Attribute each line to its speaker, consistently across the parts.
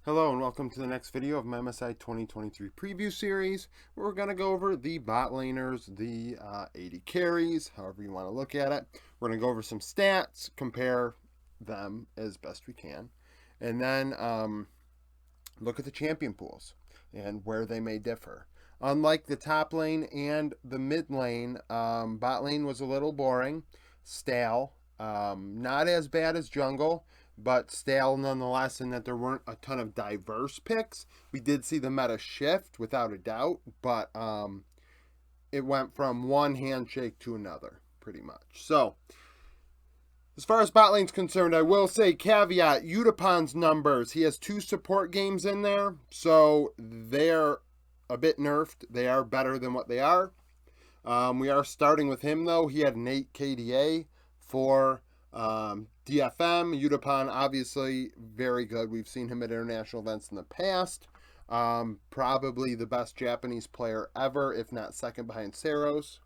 Speaker 1: Hello and welcome to the next video of my MSI 2023 preview series. We're going to go over the bot laners, the 80 carries, however you want to look at it. We're going to go over some stats, compare them as best we can, and then look at the champion pools and where they may differ. Unlike the top lane and the mid lane, bot lane was a little boring, stale, not as bad as jungle, but stale nonetheless, in that there weren't a ton of diverse picks. We did see the meta shift without a doubt, but it went from one handshake to another pretty much. So as far as bot lane's concerned, I will say caveat, Udapon's numbers, he has 2 support games in there, so they're a bit nerfed. They are better than what they are. We are starting with him though. He had an 8 KDA for DFM. Udapon, obviously very good. We've seen him at international events in the past. Probably the best Japanese player ever, if not second behind Saros.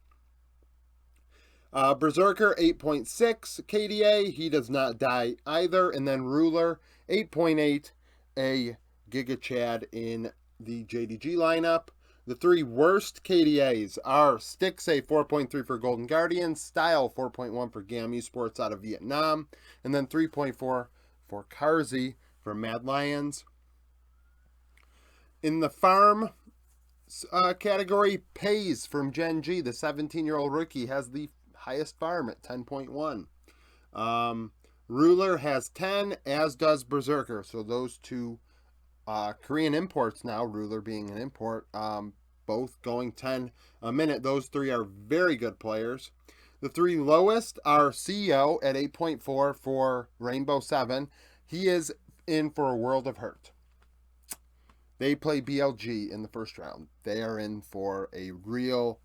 Speaker 1: Berserker, 8.6 KDA. He does not die either. And then Ruler, 8.8, a Giga Chad in the JDG lineup. The 3 worst KDAs are Stixay 4.3 for Golden Guardians, Style 4.1 for GAM Esports out of Vietnam, and then 3.4 for Karzi for Mad Lions. In the farm category, Pays from Gen G, the 17-year-old rookie, has the highest farm at 10.1. Ruler has 10, as does Berserker. So those two Korean imports now, Ruler being an import, both going 10 a minute. Those 3 are very good players. The 3 lowest are CEO at 8.4 for Rainbow 7. He is in for a world of hurt. They play BLG in the first round. They are in for a real,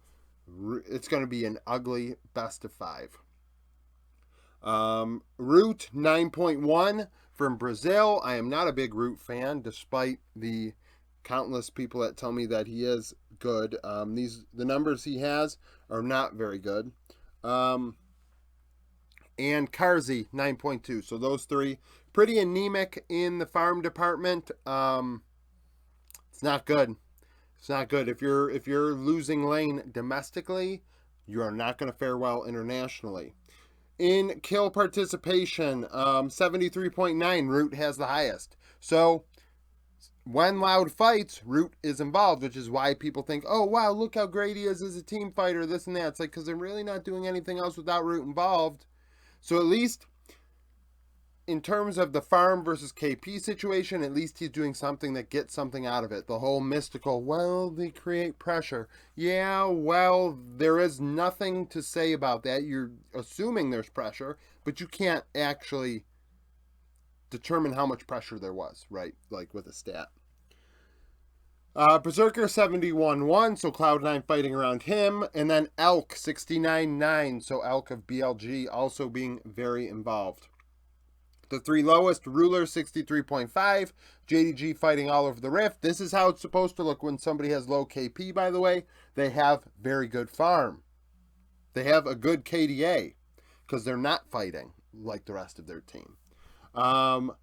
Speaker 1: it's going to be an ugly best of 5. Root 9.1 from Brazil. I am not a big Root fan, despite the countless people that tell me that he is good. The numbers he has are not very good. And Karzi 9.2. So those 3 pretty anemic in the farm department. It's not good. It's not good. If you're losing lane domestically, you are not going to fare well internationally. In kill participation, 73.9, Root has the highest. So when Loud fights, Root is involved, which is why people think, oh, wow, look how great he is as a team fighter, this and that. It's like, because they're really not doing anything else without Root involved. So at least in terms of the farm versus KP situation, at least he's doing something that gets something out of it. The whole mystical, well, they create pressure. Yeah, well, there is nothing to say about that. You're assuming there's pressure, but you can't actually determine how much pressure there was, right? Like with a stat. Berserker 71.1, so Cloud9 fighting around him. And then Elk 69.9, so Elk of BLG also being very involved. The 3 lowest, Ruler 63.5, JDG fighting all over the rift. This is how it's supposed to look when somebody has low KP, by the way. They have very good farm. They have a good KDA because they're not fighting like the rest of their team. Karzi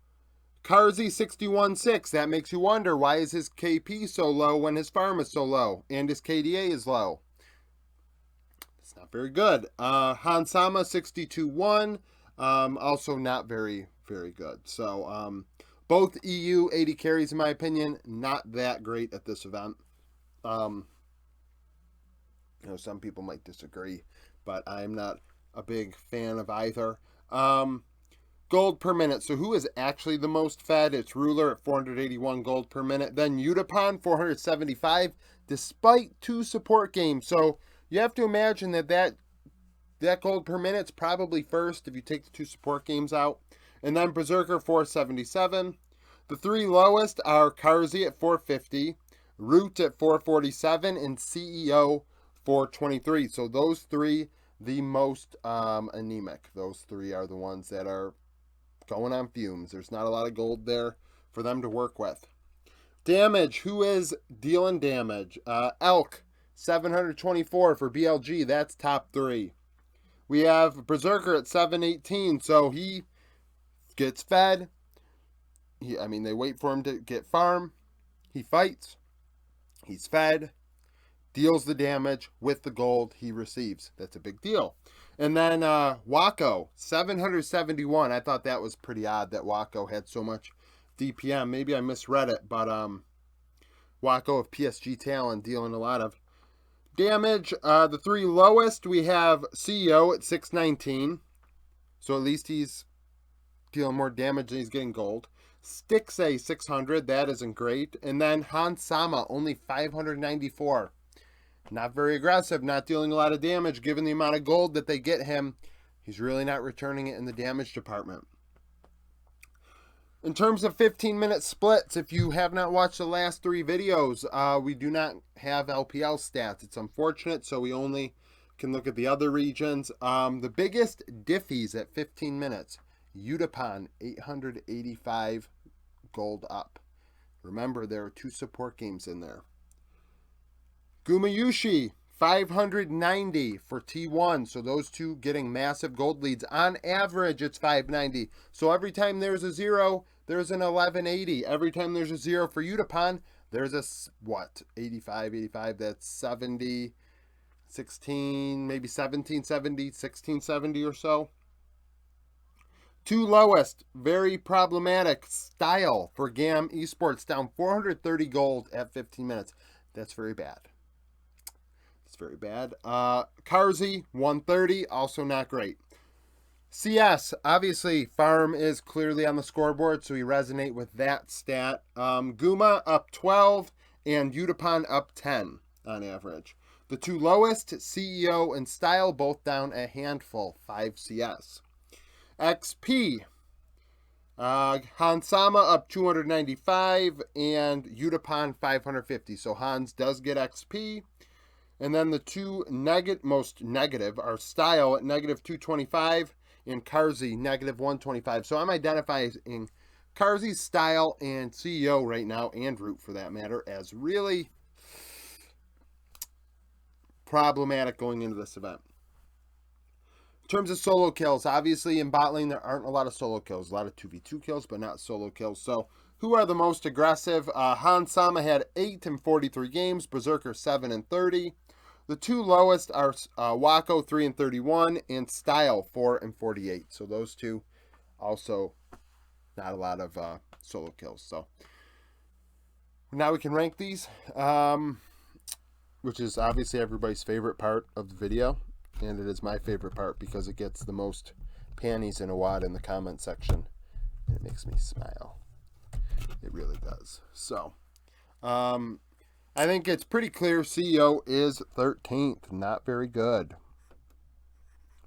Speaker 1: 61.6, that makes you wonder, why is his KP so low when his farm is so low and his KDA is low? It's not very good. Hansama 62.1, also not very good. So both EU 80 carries, in my opinion, not that great at this event. Some people might disagree, but I'm not a big fan of either. Gold per minute. So who is actually the most fed? It's Ruler at 481 gold per minute. Then Udapon 475, despite 2 support games. So you have to imagine that gold per minute's probably first if you take the 2 support games out. And then Berserker 477. The 3 lowest are Karzi at 450, Root at 447, and CEO 423. So those 3, the most anemic. Those 3 are the ones that are going on fumes. There's not a lot of gold there for them to work with. Damage. Who is dealing damage? Elk 724 for BLG. That's top 3. We have Berserker at 718, so he gets fed. They wait for him to get farm. He fights. He's fed. Deals the damage with the gold he receives. That's a big deal. And then Wako, 771. I thought that was pretty odd that Wako had so much DPM. Maybe I misread it, but Wako of PSG Talon dealing a lot of damage. The three lowest, we have CEO at 619. So at least he's dealing more damage than he's getting gold. Stixay 600, that isn't great. And then Hansama, only 594. Not very aggressive, not dealing a lot of damage given the amount of gold that they get him. He's really not returning it in the damage department. In terms of 15-minute splits, if you have not watched the last three videos, we do not have LPL stats. It's unfortunate, so we only can look at the other regions. The biggest diffies at 15 minutes. Udapan, 885 gold up. Remember, there are 2 support games in there. Gumayushi, 590 for T1. So those two getting massive gold leads. On average, it's 590. So every time there's a 0, there's an 1180. Every time there's a 0 for Udapan, there's a, 85, that's 70, 16, maybe 1770, 1670 or so. 2 lowest, very problematic. Style for GAM Esports, down 430 gold at 15 minutes. That's very bad. It's very bad. Karzi, 130, also not great. CS, obviously, farm is clearly on the scoreboard, so we resonate with that stat. Guma up 12, and Udapan up 10 on average. The 2 lowest, CEO and Style, both down a handful, 5 CS. XP, Hansama up 295, and Udapan 550. So Hans does get XP. And then the 2 most negative are Style at negative 225 and Karzi negative 125. So I'm identifying Karzi, Style, and CEO right now, and Root for that matter, as really problematic going into this event. In terms of solo kills, obviously in bot lane there aren't a lot of solo kills. A lot of 2v2 kills, but not solo kills. So who are the most aggressive? Hansama had 8 in 43 games. Berserker 7 in 30. The 2 lowest are Wako 3 in 31 and Style 4 in 48. So those 2 also not a lot of solo kills. So now we can rank these, which is obviously everybody's favorite part of the video. And it is my favorite part because it gets the most panties in a wad in the comment section. It makes me smile. It really does. So, I think it's pretty clear CEO is 13th. Not very good.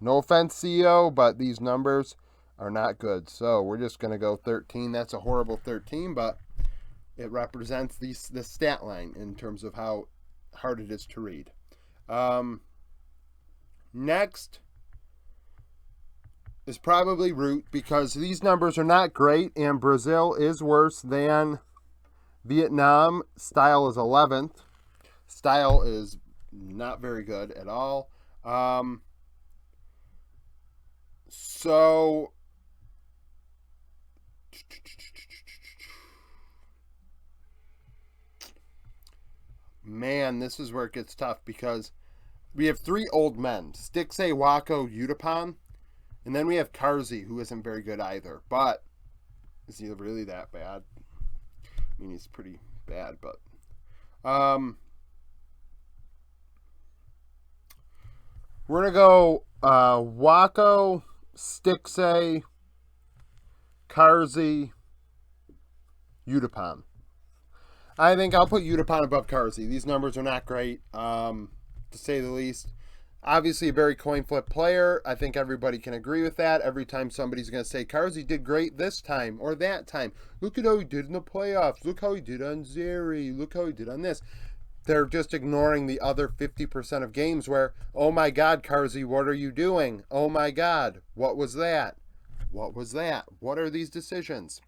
Speaker 1: No offense, CEO, but these numbers are not good. So, we're just going to go 13. That's a horrible 13, but it represents the stat line in terms of how hard it is to read. Next is probably Root because these numbers are not great and Brazil is worse than Vietnam. Style is 11th. Style is not very good at all. So man, this is where it gets tough because we have 3 old men. Stixay, Wako, Udapan. And then we have Karzi, who isn't very good either. But is he really that bad? I mean, he's pretty bad, but we're going to go Wako, Stixay, Karzi, Udapan. I think I'll put Udapan above Karzi. These numbers are not great, to say the least. Obviously a very coin flip player. I think everybody can agree with that. Every time somebody's going to say, Karzi did great this time or that time. Look at how he did in the playoffs. Look how he did on Zeri. Look how he did on this. They're just ignoring the other 50% of games where, oh my God, Karzi, what are you doing? Oh my God, what was that? What was that? What are these decisions?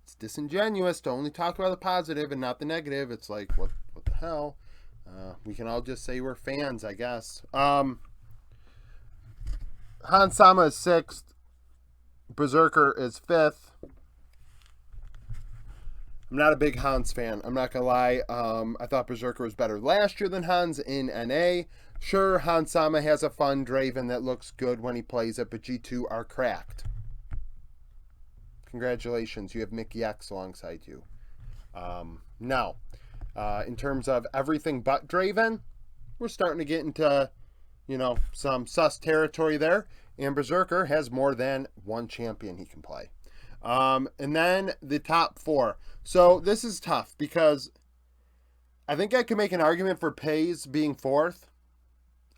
Speaker 1: It's disingenuous to only talk about the positive and not the negative. It's like, what the hell? We can all just say we're fans, I guess. Hansama is 6th. Berserker is 5th. I'm not a big Hans fan. I'm not going to lie. I thought Berserker was better last year than Hans in NA. Sure, Hans Sama has a fun Draven that looks good when he plays it, but G2 are cracked. Congratulations, you have Mickey X alongside you. Now, in terms of everything but Draven, we're starting to get into, some sus territory there. And Berserker has more than one champion he can play. And then the top 4. So this is tough because I think I could make an argument for Pays being 4th.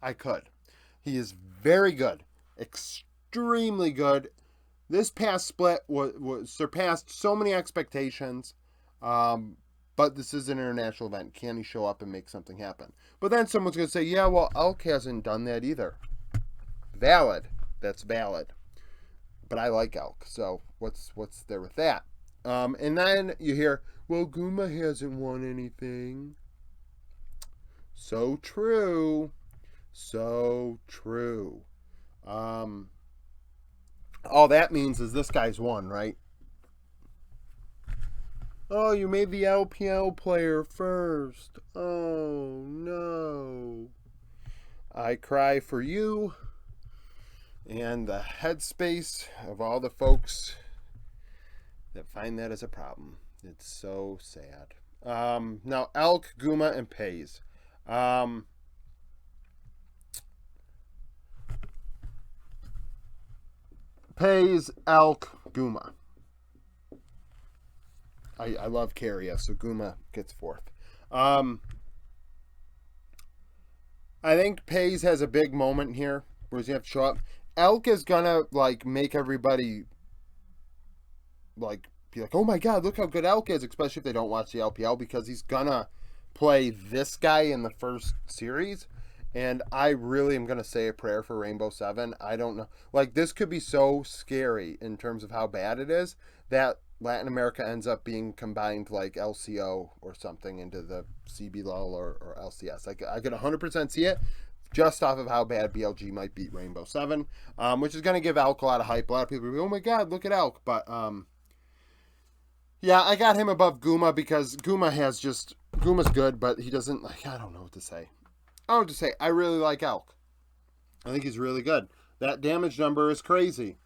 Speaker 1: I could. He is very good. Extremely good. This past split was surpassed so many expectations. But this is an international event. Can he show up and make something happen? But then someone's going to say, yeah, well, Elk hasn't done that either. Valid. That's valid. But I like Elk, so what's there with that? And then you hear, well, Guma hasn't won anything. So true. So true. All that means is this guy's won, right? Oh, you made the LPL player first. Oh, no. I cry for you and the headspace of all the folks that find that as a problem. It's so sad. Now, Elk, Guma, and Pays. Pays, Elk, Guma. I love Carrier, so Guma gets 4th. I think Pays has a big moment here where he's going to have to show up. Elk is going to, make everybody, be like, oh my God, look how good Elk is, especially if they don't watch the LPL, because he's going to play this guy in the first series. And I really am going to say a prayer for Rainbow 7. I don't know. This could be so scary in terms of how bad it is that Latin America ends up being combined like LCO or something into the CBLOL or LCS. I could 100% see it just off of how bad BLG might beat Rainbow 7, which is going to give Elk a lot of hype. A lot of people will be, oh my God, look at Elk. But, yeah, I got him above Guma because Guma's good, but he doesn't, I don't know what to say. I would just say, I really like Elk. I think he's really good. That damage number is crazy.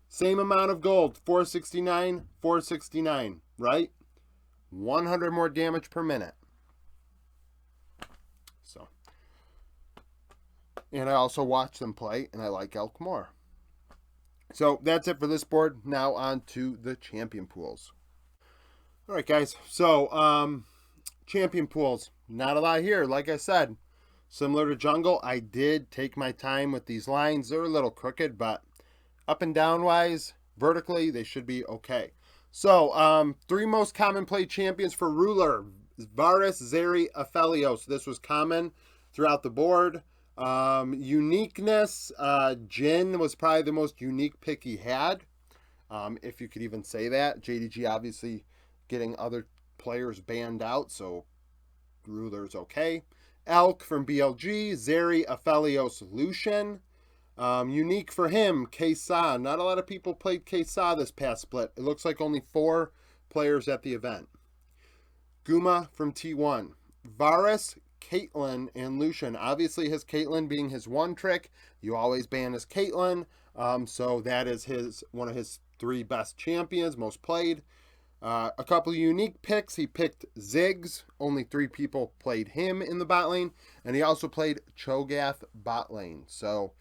Speaker 1: Same amount of gold, 469, 469, right? 100 more damage per minute. So, and I also watch them play, and I like Elk more. So that's it for this board. Now on to the champion pools. All right, guys. So, champion pools. Not a lot here. Like I said, similar to Jungle, I did take my time with these lines. They're a little crooked, but up and down wise, vertically, they should be okay. So, 3 most common play champions for Ruler. Varus, Zeri, Aphelios. This was common throughout the board. Uniqueness, Jhin was probably the most unique pick he had. If you could even say that. JDG obviously getting other players banned out, so Ruler's okay. Elk from BLG, Zeri, Aphelios, Lucian. Unique for him, Kesa. Not a lot of people played Kesa this past split. It looks like only 4 players at the event. Guma from T1. Varus, Caitlyn, and Lucian. Obviously, his Caitlyn being his one trick. You always ban his Caitlyn. So that is one of his 3 best champions, most played. A couple of unique picks. He picked Ziggs. Only 3 people played him in the bot lane. And he also played Cho'Gath bot lane. So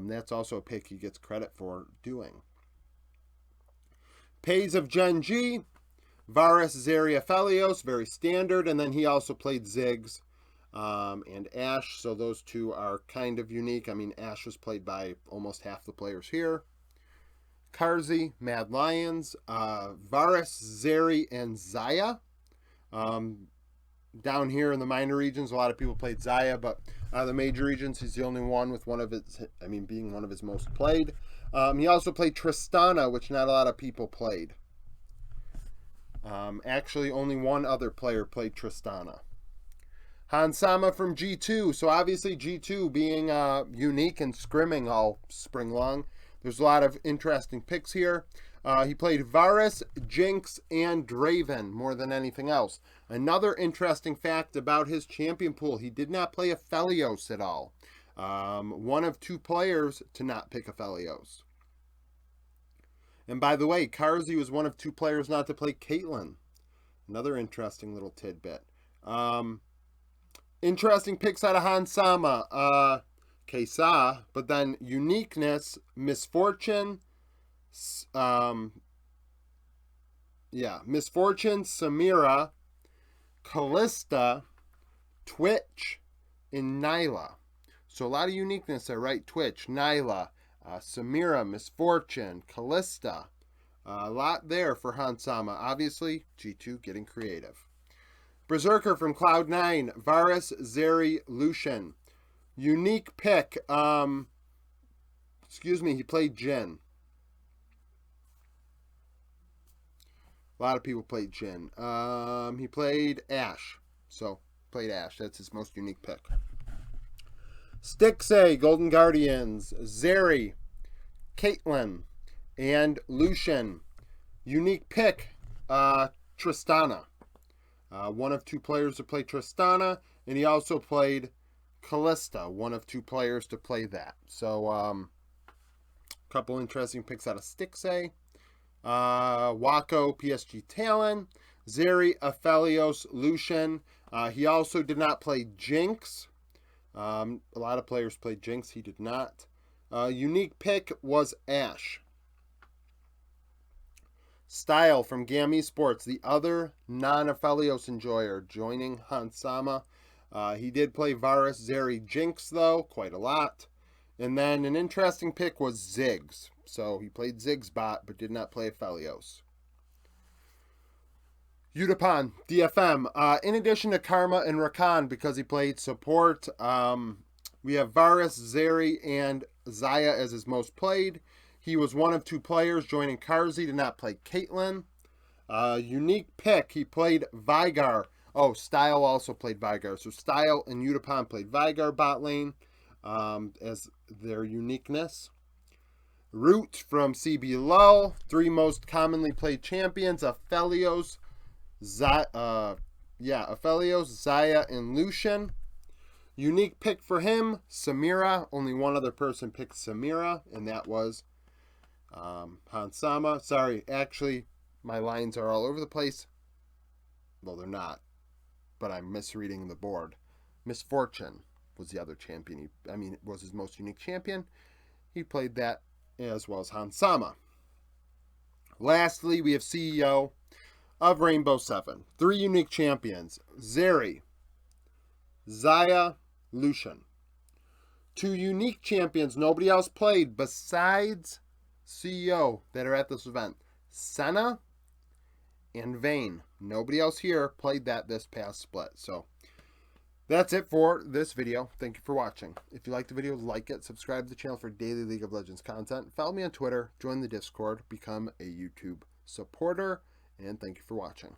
Speaker 1: that's also a pick he gets credit for doing. Pays of Gen G. Varus, Zeri, Aphelios. Very standard. And then he also played Ziggs and Ashe. So those 2 are kind of unique. I mean, Ashe was played by almost half the players here. Karzi, Mad Lions, Varus, Zeri, and Xayah. Down here in the minor regions, a lot of people played Xayah, but the major regions, he's the only one with being one of his most played. He also played Tristana, which not a lot of people played. Actually, only one other player played Tristana. Hansama from G2. So obviously G2 being unique and scrimming all spring long. There's a lot of interesting picks here. He played Varus, Jinx, and Draven more than anything else. Another interesting fact about his champion pool, he did not play Aphelios at all. One of 2 players to not pick Aphelios. And by the way, Karzi was one of 2 players not to play Caitlyn. Another interesting little tidbit. Interesting picks out of Hansama. Kesa, but then Uniqueness, Misfortune, Misfortune, Samira, Callista, Twitch, and Nyla. So a lot of uniqueness there, right? Twitch, Nyla, Samira, Misfortune, Callista. A lot there for Hansama. Obviously, G2 getting creative. Berserker from Cloud9, Varus, Zeri, Lucian. Unique pick. He played Jhin. A lot of people played Jhin. He played Ashe. So, played Ashe. That's his most unique pick. Stixxay, Golden Guardians, Zeri, Caitlyn, and Lucian. Unique pick, Tristana. One of 2 players to play Tristana, and he also played Callista, one of 2 players to play that. So, a couple interesting picks out of Stixxay. Wako, PSG Talon, Zeri, Aphelios, Lucian. He also did not play Jinx. A lot of players played Jinx. He did not. Unique pick was Ashe. Style from Gam Esports, the other non-Aphelios enjoyer, joining Hansama. He did play Varus, Zeri, Jinx, though, quite a lot. And then an interesting pick was Ziggs. So he played Ziggs bot, but did not play Aphelios. Udapon, DFM. In addition to Karma and Rakan, because he played support, we have Varus, Zeri, and Xayah as his most played. He was one of 2 players joining Karzi, did not play Caitlyn. Unique pick, he played Veigar. Oh, Style also played Veigar. So Style and Udapon played Veigar bot lane as their uniqueness. Root from CB Lull. 3 most commonly played champions, Aphelios, Xayah, and Lucian. Unique pick for him, Samira. Only one other person picked Samira, and that was Hansama. Sorry, actually, my lines are all over the place. Well, they're not, but I'm misreading the board. Misfortune was the other champion. It was his most unique champion. He played that as well as Hansama. Lastly, we have CEO of Rainbow 7. 3 unique champions, Zeri, Xayah, Lucian. 2 unique champions nobody else played besides CEO that are at this event, Senna and Vayne. Nobody else here played that this past split. So that's it for this video. Thank you for watching. If you liked the video, like it, subscribe to the channel for daily League of Legends content, follow me on Twitter, join the Discord, become a YouTube supporter, and thank you for watching.